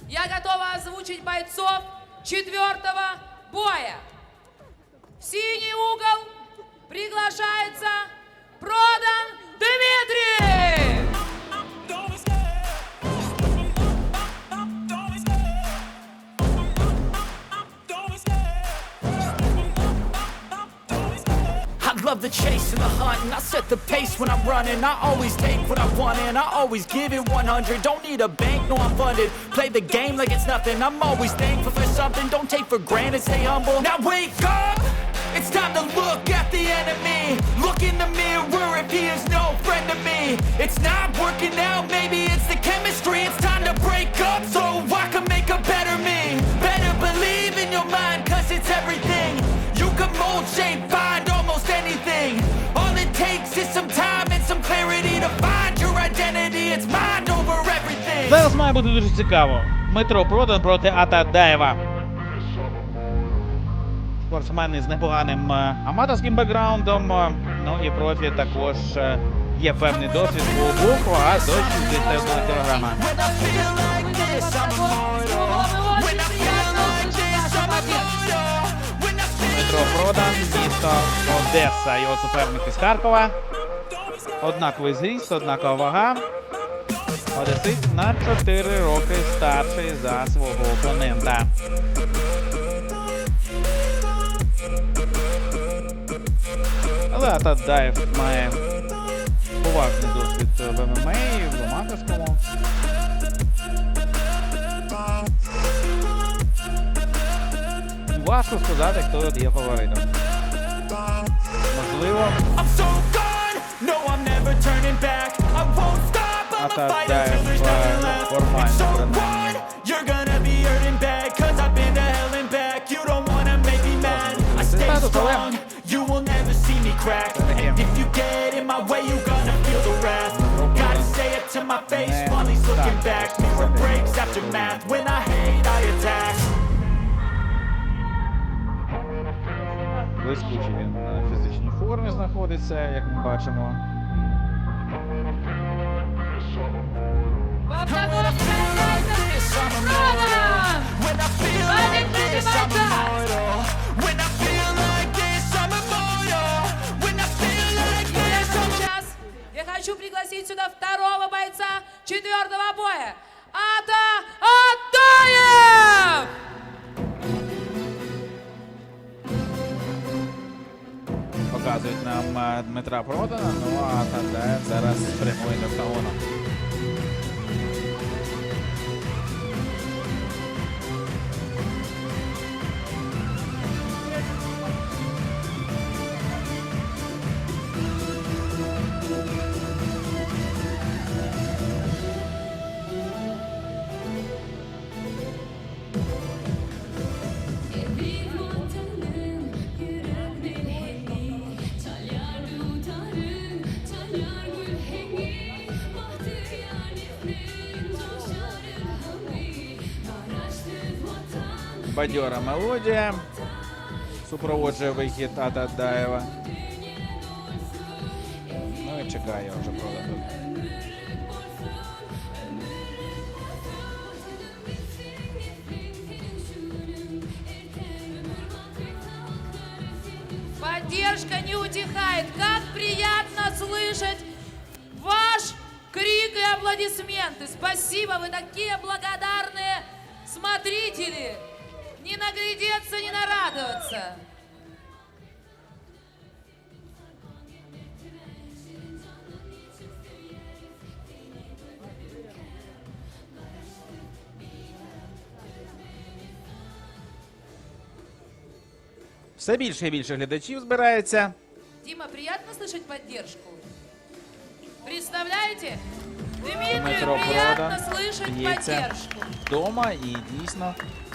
я готова озвучить бойцов 4-го боя. В синий угол приглашается Продан Дмитрий! I love the chase and the hunt, and I set the pace when I'm running. I always take what I want and I always give it 100. Don't need a bank, no I'm funded. Play the game like it's nothing. I'm always thankful for something. Don't take for granted, stay humble. Now wake up! It's time to look at the enemy. Look in the mirror if he is no friend to me. It's not working out, maybe it's the chemistry. It's time to break up so I can make a better me. Better believe in your mind, cause it's everything. You can mold, shape, find almost anything. All it takes is some time and some clarity to find your identity. It's mind over everything. Зараз має бути дуже цікаво. Дмитро Продан проти Атадаєва. Спортсмени з непоганим аматорським бекграундом. Ну і профі також є певний досвід у боку, а до 61 кілограма. Дмитро Продан, місто Одеса. Його суперник із Харкова. Однаковий зріст, однакова вага. Одесит на 4 роки старший за свого опонента. Але Атадаєв має поважний досвід в ММА і в аматорському. Важко сказати, хто тут є фаворитом. Можливо, Атадаєв формально принаймні. Результату, але You will never see me crack. And if you get in my way, you gonna feel the wrath. Gotta say it to my face while he's looking back. Mirror breaks after math. When I hate, I attack. блискучий він в фізичній формі знаходиться, як ми бачимо. В октагоне приглашается Продан! Один против бойца! Сейчас я хочу пригласить сюда 2-го бойца 4-го боя. Атадаев! Показують нам Дмитра Продана, ну а Атадаєв зараз прямує до октагону. Бадьора мелодія супроводжує вихід Атадаєва. Ну і чекає вже Продан. Поддержка не утихает. Как приятно слышать ваш крик и аплодисменты. Спасибо, вы такие благодарные смотрители. Не наглядеться, не нарадоваться. Все більше і більше глядачів збирається. Дима, приятно слышать поддержку? Представляете? Дмитрию Дмитро приятно Продан слышать б'ється поддержку. вдома і дійсно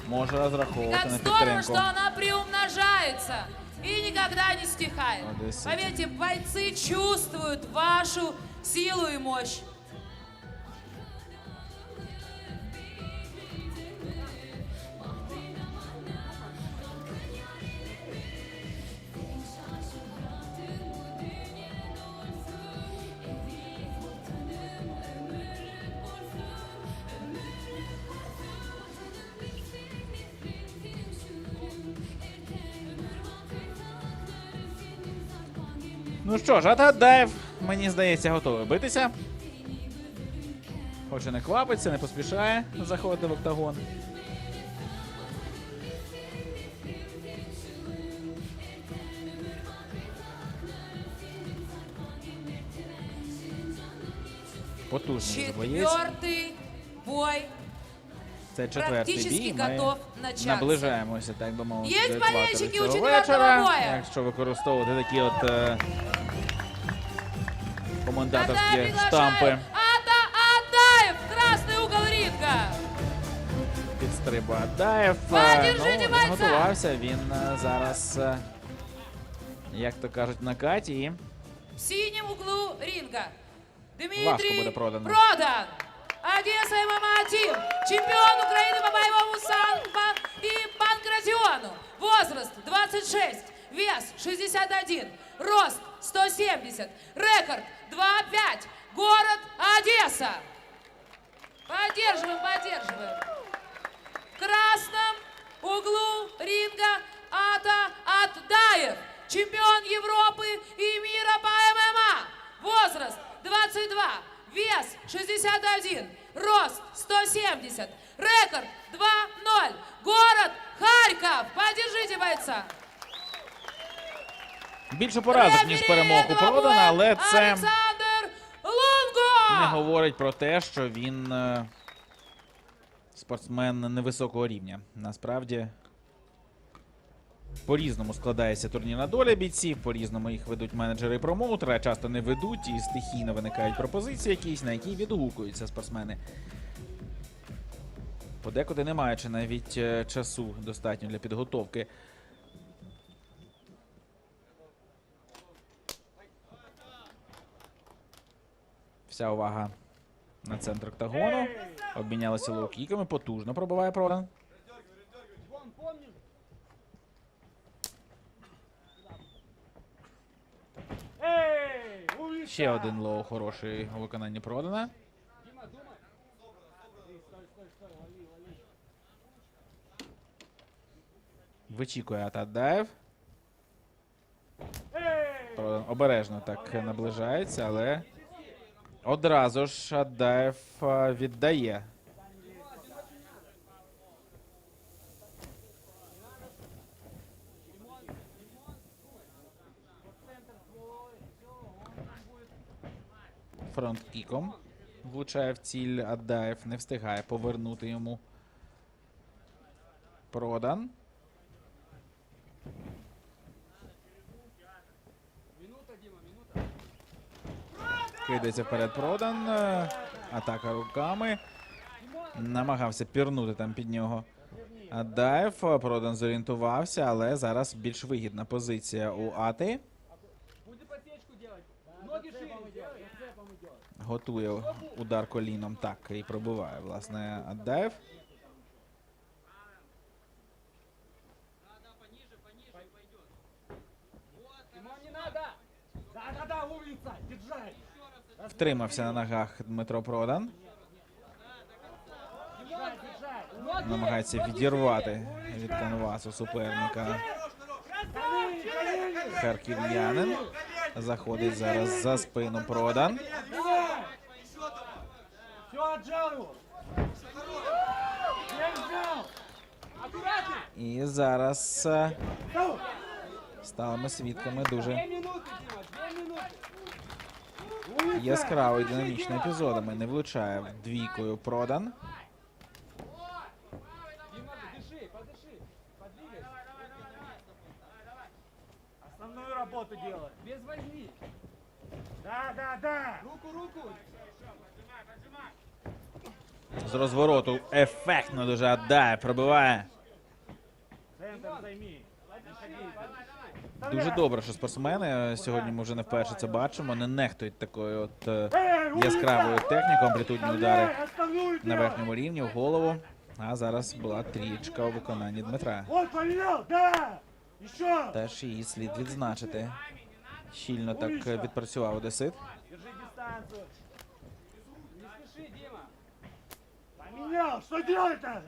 може розраховувати Как на здорово, підтримку. что она приумножается и никогда не стихает. Одессит. Поверьте, бойцы чувствуют вашу силу и мощь. Ну що ж, Адаєв, мені здається, готовий битися. Хоче не квапиться, не поспішає заходити в октагон. Потужний боєць. Четвертый бой. Це четвертий практично бій. Ми готов начаться. наближаємося, так би мовити, Є до болельщики екватору у цього четвертого вечора. боя. Якщо використовувати такі от коментаторські Тогда приглашаю штампи. Адаев в красный угол ринга. Підстрибує Адаєв. Подержите Він бойця! готувався, він зараз, як то кажуть, на каті. І В синем углу ринга Важко Дмитрий буде продано. Продан. Одесса ММА-1. Чемпион Украины по боевому самбо и панкратиону. Возраст 26. Вес 61. Рост 170. Рекорд 2-5. Город Одесса. Поддерживаем, поддерживаем. В красном углу ринга Адаев. Чемпион Европы и мира по ММА. Возраст 22. Вес 61. Рост 170. Рекорд 2-0. Город Харьков. Поддержите бойца. більше поразок, ніж перемог у Продана, але це Александр Лунго. не говорить про те, що він спортсмен невисокого рівня. Насправді, по-різному складається турнірна доля бійців, по-різному їх ведуть менеджери і промоутери, а часто не ведуть і стихійно виникають пропозиції якісь, на які відгукуються спортсмени. Подекуди не маючи навіть часу достатньо для підготовки. Вся увага на центр октагону. Обмінялися лоу-кіками, потужно пробиває Продан. Ще один лоу хороший у виконанні Продана. Вичікує Адаєв. Продан обережно так наближається, але одразу ж Адаєв віддає. Фронт-кіком влучає в ціль Адаєв, не встигає повернути йому Продан. Кидається вперед Продан. Атака руками. Намагався пірнути там під нього Адаєв. Продан зорієнтувався, але зараз більш вигідна позиція у Ати. Готує удар коліном, так, і пробиває, власне, Адаєв. Втримався на ногах Дмитро Продан. Намагається відірвати від канвасу суперника харків'янин. Заходить зараз за спину Продан. І зараз стали ми свідками дуже яскравого і динамічного епізодами. Не влучає двійкою Продан. Основную работу делай. Без возни. Да. Руку. З розвороту ефектно дуже Адаєв пробиває. Центр займи. Дуже добре, що спортсмени, сьогодні ми вже не вперше це бачимо, не нехтують такою от яскравою технікою, амплітудні удари на верхньому рівні, в голову. А зараз була трієчка у виконанні Дмитра. Вот поменял, да. Еще. Теж її слід відзначити. Щільно так відпрацював одесит. Держи дистанцию. Не спеши, Дима. Поменял, что делать-то?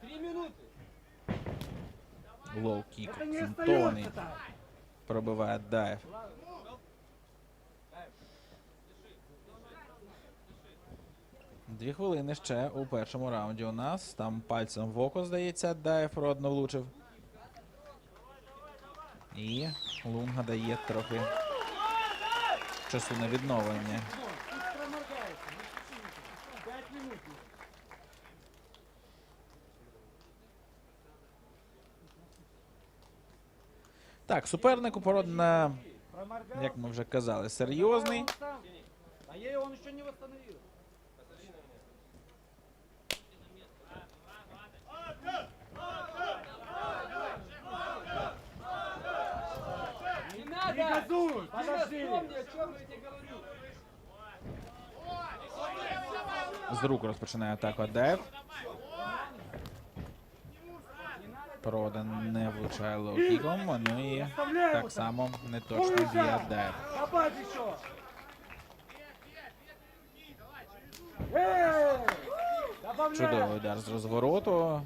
3 минуты. Лоу-кік Это не акцентований. остается так. Пробиває Аддаєв. Дві хвилини ще у першому раунді у нас. Там пальцем в око, здається, Аддаєв родно влучив. І Лунга дає трохи часу на відновлення. Проморгается. 5 минут. Так, суперник у Породна, Проморгал. як ми вже казали, серйозний. Он сам. А он еще не восстановил. Не надо! Не газуй, подожди. Вспомни, о чем я тебе говорю. З рук розпочинає атаку Аддаєв. Продан не влучає лоу-кіком, ну і так само не точно б'є Аддаєв. Добавь еще. Эй! Добавляй. Чудовий удар з розвороту.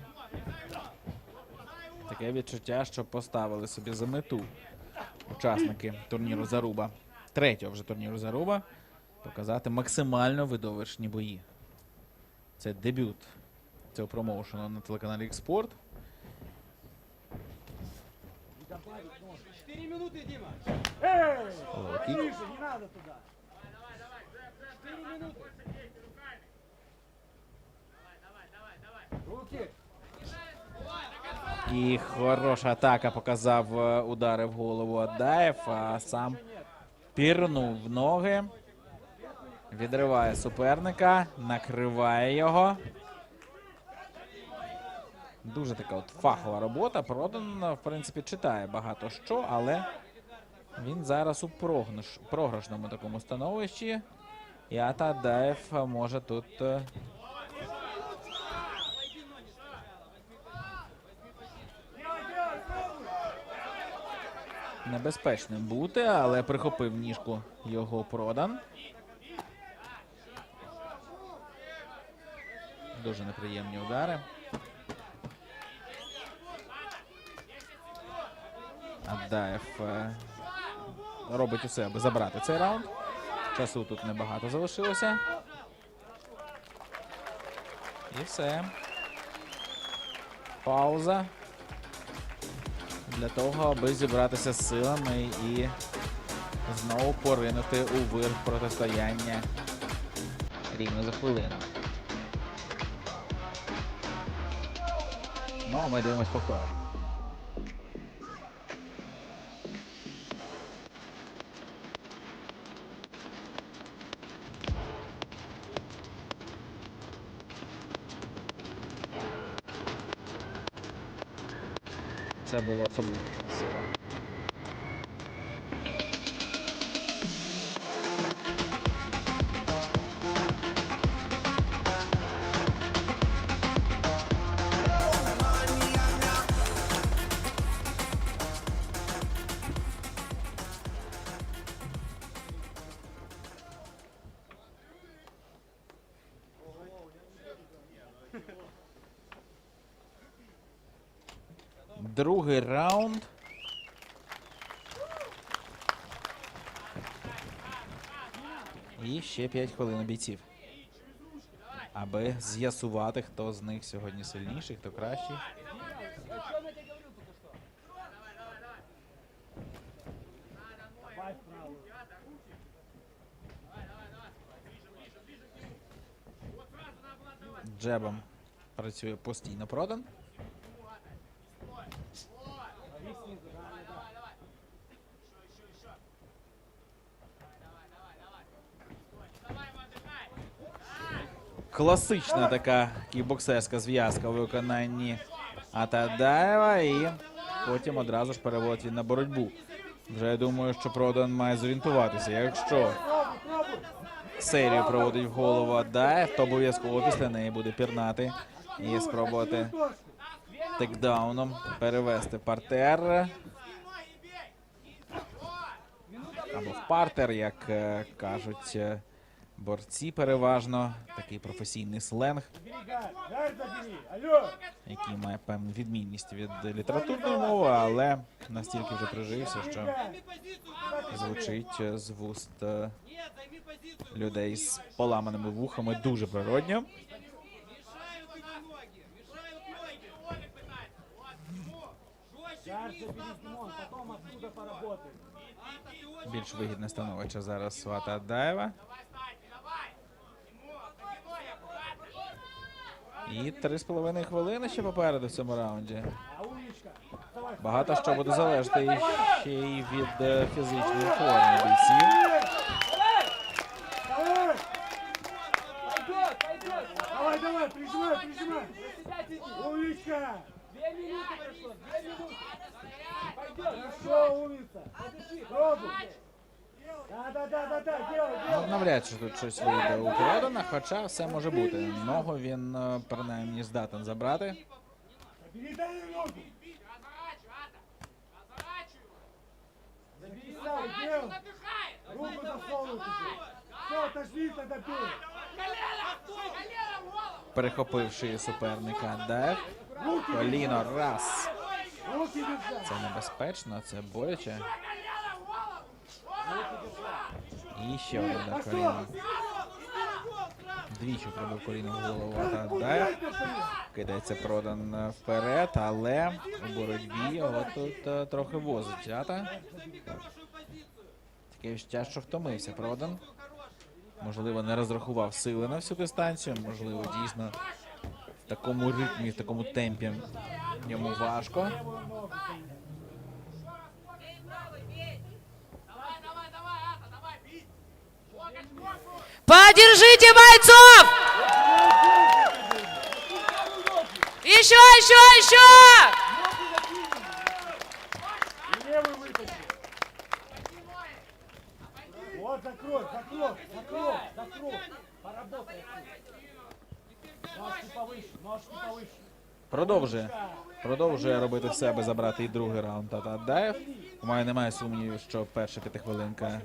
Таке відчуття, що поставили собі за мету учасники турніру Заруба. Третього вже турніру Заруба. Показати максимально видовищні бої. Це дебют цього промоушену на телеканалі Експорт. 4 минуты, Дима. Эй! Лоу-кик. Ближе, не надо туда. 4 минуты. Руки. І хороша атака показав удари в голову Аддаєв, а сам пірнув в ноги. Відриває суперника, накриває його. Дуже така от фахова робота. Продан, в принципі, читає багато що, але він зараз у програшному такому становищі. І Аддаєв може тут небезпечним бути, але прихопив ніжку його Продан. Дуже неприємні удари. Аддаєв робить усе, аби забрати цей раунд. Часу тут небагато залишилося. І все. Пауза. Для того, аби зібратися з силами і знову поринути у вир протистояння рівно за хвилину. Ну, а ми дивимось повтор. Це було особливо красиво. Другий раунд. І ще 5 хвилин у бійців. Аби з'ясувати, хто з них сьогодні сильніший, хто кращий. Джебом працює постійно Продан. Класична така кікбоксерська зв'язка у виконанні Аддаєва, і потім одразу ж переводить він на боротьбу. Вже я думаю, що Продан має зорієнтуватися. Якщо серію проводить в голову Аддаєв, то обов'язково після неї буде пірнати і спробувати тейкдауном перевести партер. Або в партер, як кажуть борці переважно, такий професійний сленг, Гард забери. Алло. який має певну відмінність від літературної мови, але настільки вже прижився, що звучить з вуст людей з поламаними вухами дуже природньо. Гард забери, Димон. Потом оттуда поработаем. Більш вигідне становище зараз у Атадаєва. І 3,5 хвилини ще попереду в цьому раунді. А умничка. Давай. Багато що буде залежати ще й від фізичної форми бійців. Давай. Пойдет, пойдет. Давай, давай, прижимай, прижимай. Умничка. 2 минуты прошло, 2 минуты. Пойдет. Хорошо, умница. Пробуй. Да, делай. Ну, навряд чи тут щось вийде у Продана, хоча все може бути. Ногу він принаймні здатен забрати. Передай ногу. Забери сам, делай. Руку засовывай тебе. Все, отошли, тогда бей. Перехопив шию суперника Атадаєв. Коліно раз. Руки держать. Це небезпечно, це боляче. І ще один удар коліном. Двічі пробив коліном в голову Атадаєв. Кидається Продан вперед, але у боротьбі його тут трохи возить Ата. Таке відчуття, що втомився Продан. Можливо, не розрахував сили на всю дистанцію, можливо, дійсно в такому ритмі, в такому темпі йому важко. Поддержите бойцов! Еще! Левый вытащи. Вот, закрой. Поработай. Ножки повыше. Продовжує робити все, аби забрати і другий раунд Атадаєв. У мене немає сумнівів, що перша п'ятихвилинка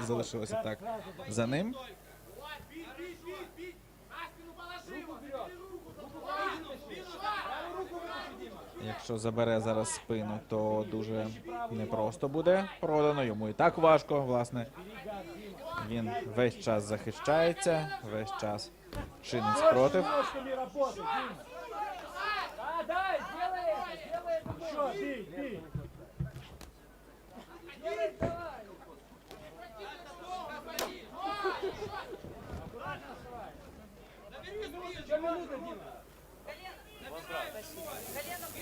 залишилася так за ним. Якщо забере зараз спину, то дуже непросто буде Продано. Йому і так важко, власне. Він весь час захищається, весь час чинить спротив. Ножками работай, Дима. Да, сделай это. Еще, бей.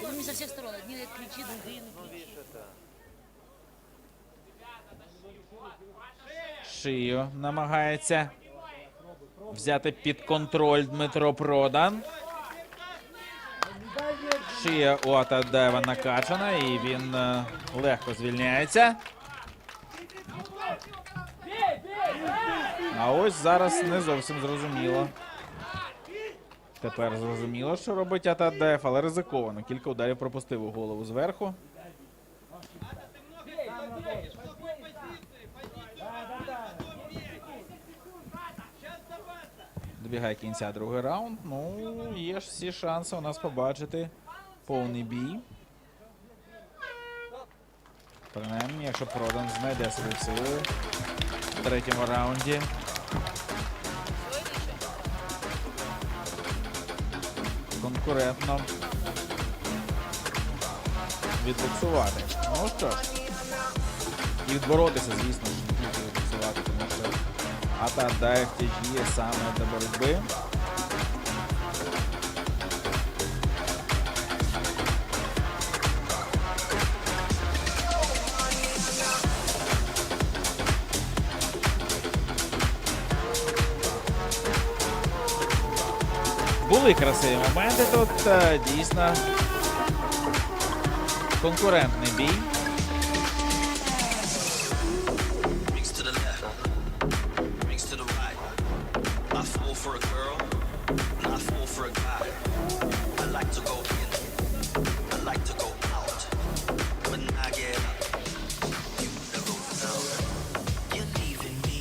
Он не со всех сторон. Одни кричит, другие Шию намагається взяти під контроль Дмитро Продан. Шия у Атадаєва накачана і він легко звільняється. А ось зараз не зовсім зрозуміло. Тепер зрозуміло, що робить Атадаєв, але ризиковано. Кілька ударів пропустив у голову зверху. Добігає кінця другий раунд. Ну, є ж всі шанси у нас побачити повний бій. Принаймні, якщо Продан знайде свої сили в третьому раунді. Конкурентно відбуксувати. Ну що ж, і відборотися, звісно ж, не тільки відбуксувати, тому що Атадаєв тяжіє саме до боротьби. Були красиві моменти тут, дійсно конкурентний бій. Rings to the left, rings to the right. I fall for a girl, and I fall for a guy. I like to go in, I like to go out. When I get up, you never know. You're leaving me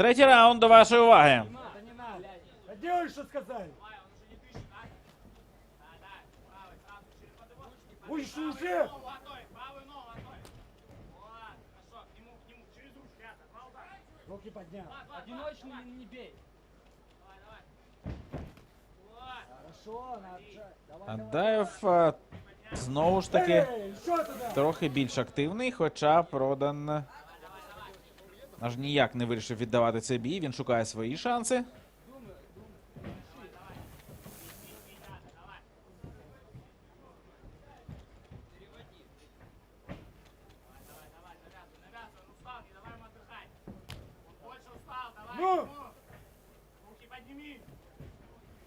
Третій раунд до вашої уваги. Да не надо. Да делай, что сказали. Ой, что уже? Руки поднял. Одиночный не бей. Хорошо, надо. Давай, Аддаєв знову ж таки Эй, что туда? трохи більш активний, хоча Продан аж ніяк не вирішив віддавати цей бій. Він шукає свої шанси. Ну!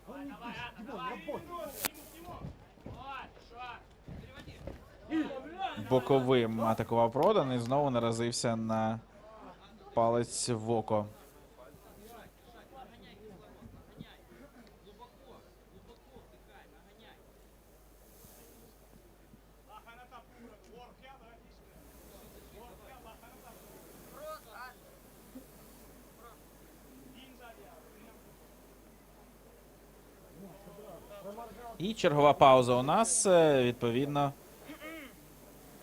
Он не пишет, Димон, работай. Боковим атакував Продан і знову наразився на палець в око. І чергова пауза у нас, відповідно,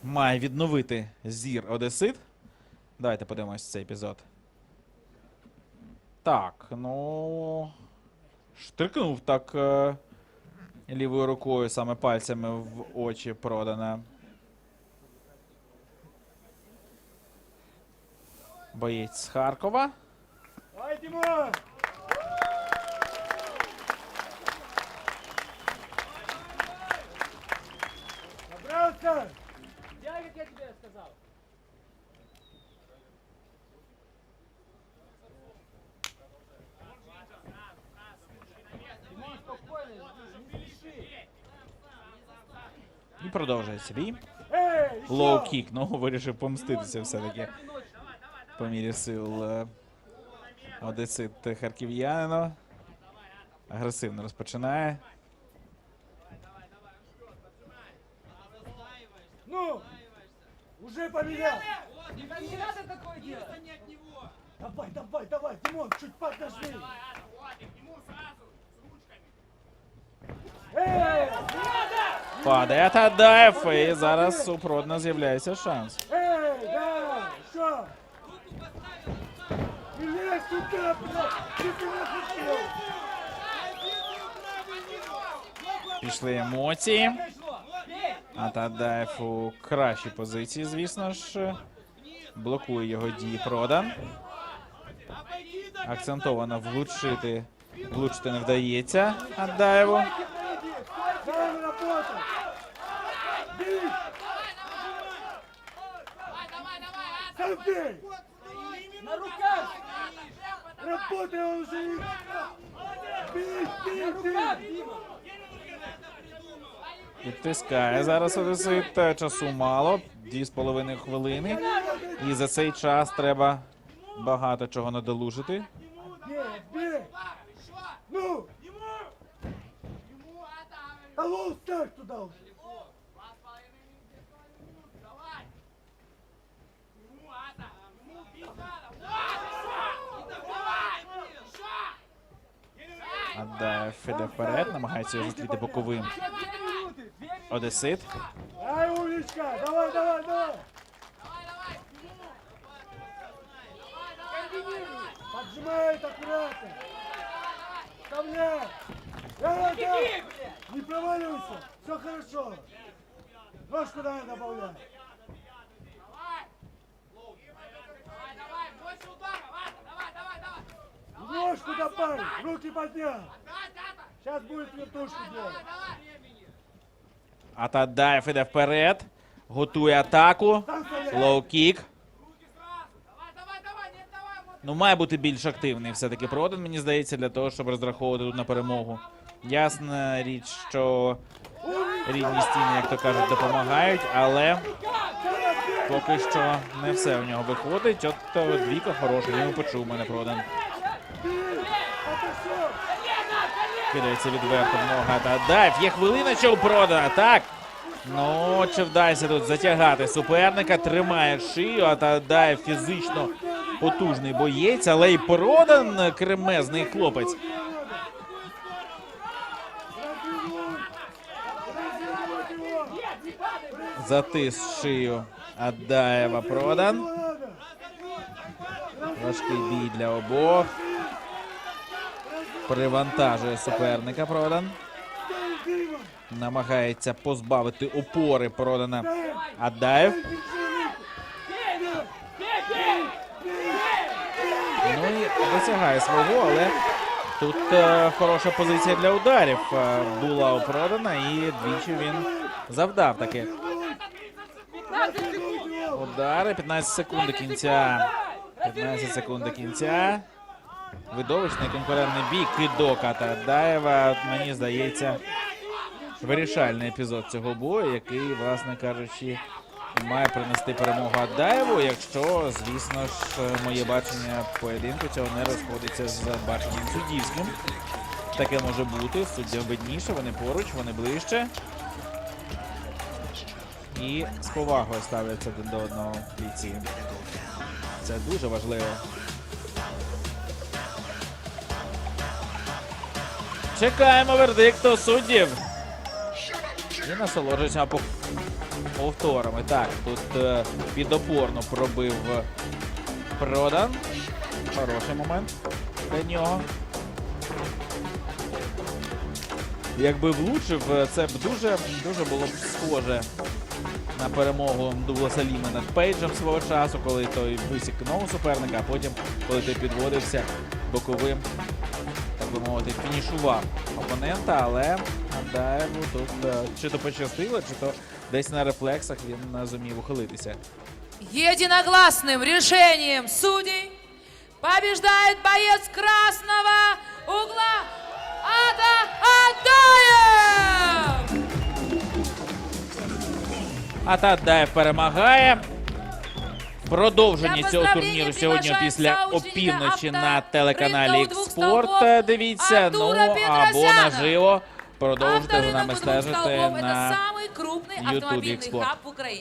має відновити зір Одесит. Давайте подивимось цей епізод. Так, ну... Штрикнув так лівою рукою, саме пальцями в очі Продана. Боєць з Харкова. Давай, Димон! Собрался! Делай, как я тебе сказал. Димон, спокойно, не спеши. І продовжується бій. Эй, еще! Лоу-кік, ну вирішив помститися все-таки по мірі сил Одесит харків'янина. Агресивно розпочинає. Ну! Уже поменял! Не надо такое делать. Давай, давай, давай, Димон, чуть подожди! Эй! Падає Тадаєв, і зараз у Продана з'являється шанс. Эй, да! Что? Не лезь туда, блядь! Ты меня хотел! Пішли емоції. А Тадаєв у кращій позиції, звісно ж. Блокує його дії Продан. Акцентовано влучити не вдається Аддаєву. Давай работай! Бей! Сам бей! На руках. Работай, он уже не... Бей, бей, бей! Підтискає зараз Одесит. Часу мало. 2,5 хвилини. І за цей час треба багато чого надолужити. Бей, бей! Ну! Алло, ставь туда уже! Аддаєв іде вперед, намагається його зустріти боковим. Одесит. Ай, умничка! Давай, давай, давай! Поджимает аккуратно! Вставляй! Да, да! Не проваливайся! Все хорошо! Ножку давай добавляй! Ножку добавь! Руки поднял! Сейчас будет вертушку делать! А Тадаєв іде вперед. Готує атаку. Лоу-кік. Ну, має бути більш активний все-таки Продан, мені здається, для того, щоб розраховувати тут на перемогу. Ясна річ, що рідні стіни, як то кажуть, допомагають, але поки що не все у нього виходить. От двійка хороша, він почув мене Продан. Кидається відверто в нога Тадаєв. Є хвилина, що у Продана, так? Ну, чи вдасться тут затягати суперника, тримає шию, а Тадаєв фізично потужний боєць, але і Продан кремезний хлопець. Затис шию Адаєва Продан. Важкий бій для обох. Привантажує суперника Продан. Намагається позбавити опори Продана Адаєв. Ну і досягає свого, але тут хороша позиція для ударів була у Продана, і двічі він завдав таки. Удари, 15 секунд до кінця. 15 секунд до кінця. Видовищний конкурентний бій, кидок від Адаєва. От мені здається, вирішальний епізод цього бою, який, власне кажучи, має принести перемогу Адаєву, якщо, звісно ж, моє бачення поєдинку цього не розходиться з баченням суддівським. Таке може бути, суддям видніше, вони поруч, вони ближче. І з повагою ставляться один до одного бійці. Це дуже важливо. Чекаємо вердикту суддів. І насолоджуємося повторами. Так, тут підопорно пробив Продан. Хороший момент для нього. Якби влучив, це б дуже було б схоже на перемогу Дугласа Ліма над Пейджем свого часу, коли той висік нового суперника, а потім, коли той підводився боковим, так би мовити, фінішував опонента, але Адаєву тут чи то пощастило, чи то десь на рефлексах він зумів ухилитися. Единогласным решением судей побеждает боец красного угла Адаев! Адаєв перемагає. Продовження цього турніру сьогодні після опівночі на телеканалі Спорт. Дивіться, ну або наживо продовжуйте за нами стежити на самый крупный YouTube автомобильный Export. хаб в Украине.